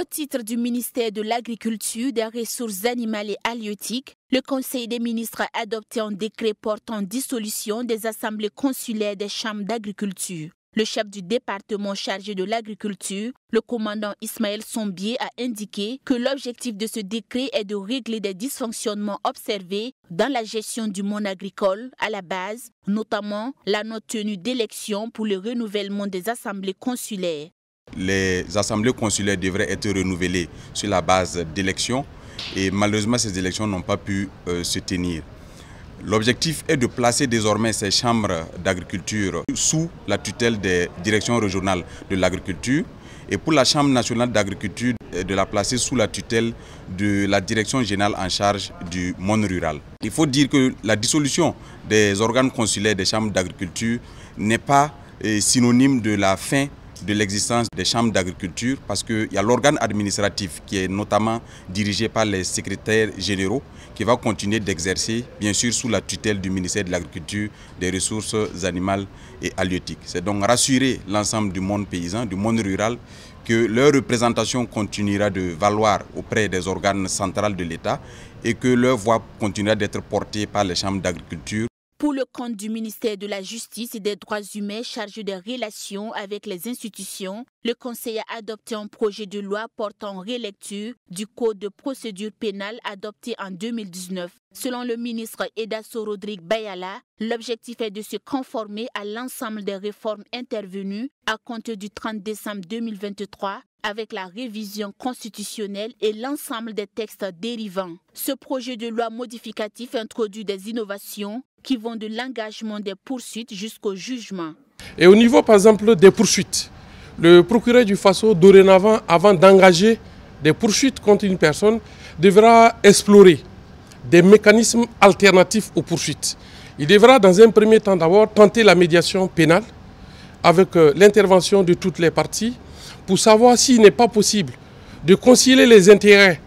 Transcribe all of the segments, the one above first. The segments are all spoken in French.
Au titre du ministère de l'Agriculture, des Ressources animales et halieutiques, le Conseil des ministres a adopté un décret portant dissolution des assemblées consulaires des chambres d'agriculture. Le chef du département chargé de l'agriculture, le commandant Ismaël Sombier, a indiqué que l'objectif de ce décret est de régler des dysfonctionnements observés dans la gestion du monde agricole à la base, notamment la non-tenue d'élections pour le renouvellement des assemblées consulaires. Les assemblées consulaires devraient être renouvelées sur la base d'élections et malheureusement ces élections n'ont pas pu se tenir. L'objectif est de placer désormais ces chambres d'agriculture sous la tutelle des directions régionales de l'agriculture et pour la Chambre nationale d'agriculture de la placer sous la tutelle de la direction générale en charge du monde rural. Il faut dire que la dissolution des organes consulaires des chambres d'agriculture n'est pas synonyme de la fin de l'existence des chambres d'agriculture parce qu'il y a l'organe administratif qui est notamment dirigé par les secrétaires généraux qui va continuer d'exercer, bien sûr, sous la tutelle du ministère de l'Agriculture, des Ressources animales et halieutiques. C'est donc rassurer l'ensemble du monde paysan, du monde rural, que leur représentation continuera de valoir auprès des organes centrales de l'État et que leur voix continuera d'être portée par les chambres d'agriculture. Pour le compte du ministère de la Justice et des Droits humains chargé des relations avec les institutions, le Conseil a adopté un projet de loi portant relecture du Code de procédure pénale adopté en 2019. Selon le ministre Edaso Rodrigue Bayala, l'objectif est de se conformer à l'ensemble des réformes intervenues à compter du 30 décembre 2023 avec la révision constitutionnelle et l'ensemble des textes dérivants. Ce projet de loi modificatif introduit des innovations qui vont de l'engagement des poursuites jusqu'au jugement. Et au niveau, par exemple, des poursuites, le procureur du Faso, dorénavant, avant d'engager des poursuites contre une personne, devra explorer des mécanismes alternatifs aux poursuites. Il devra, dans un premier temps d'abord, tenter la médiation pénale avec l'intervention de toutes les parties pour savoir s'il n'est pas possible de concilier les intérêts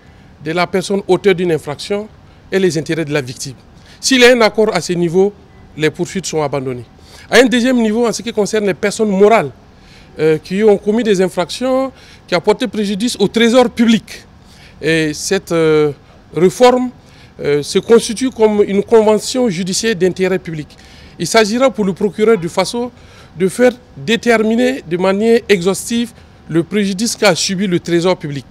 de la personne auteure d'une infraction et les intérêts de la victime. S'il y a un accord à ce niveau, les poursuites sont abandonnées. À un deuxième niveau, en ce qui concerne les personnes morales qui ont commis des infractions, qui ont porté préjudice au trésor public. Et cette réforme se constitue comme une convention judiciaire d'intérêt public. Il s'agira pour le procureur du Faso de faire déterminer de manière exhaustive le préjudice qu'a subi le trésor public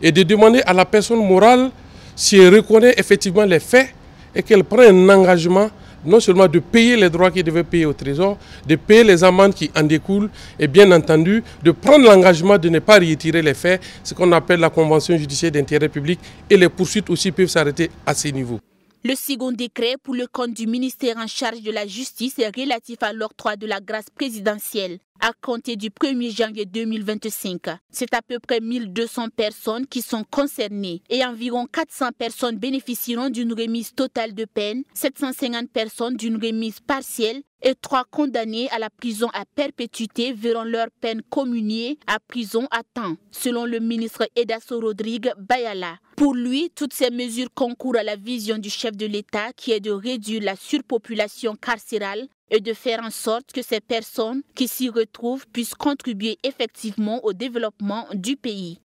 et de demander à la personne morale si elle reconnaît effectivement les faits et qu'elle prend un engagement non seulement de payer les droits qu'elle devait payer au trésor, de payer les amendes qui en découlent et bien entendu de prendre l'engagement de ne pas retirer les faits, ce qu'on appelle la convention judiciaire d'intérêt public, et les poursuites aussi peuvent s'arrêter à ces niveaux. Le second décret pour le compte du ministère en charge de la justice est relatif à l'octroi de la grâce présidentielle à compter du 1er janvier 2025. C'est à peu près 1200 personnes qui sont concernées et environ 400 personnes bénéficieront d'une remise totale de peine, 750 personnes d'une remise partielle et 3 condamnés à la prison à perpétuité verront leur peine communiée à prison à temps, selon le ministre Edaso Rodrigue Bayala. Pour lui, toutes ces mesures concourent à la vision du chef de l'État qui est de réduire la surpopulation carcérale et de faire en sorte que ces personnes qui s'y retrouvent puissent contribuer effectivement au développement du pays.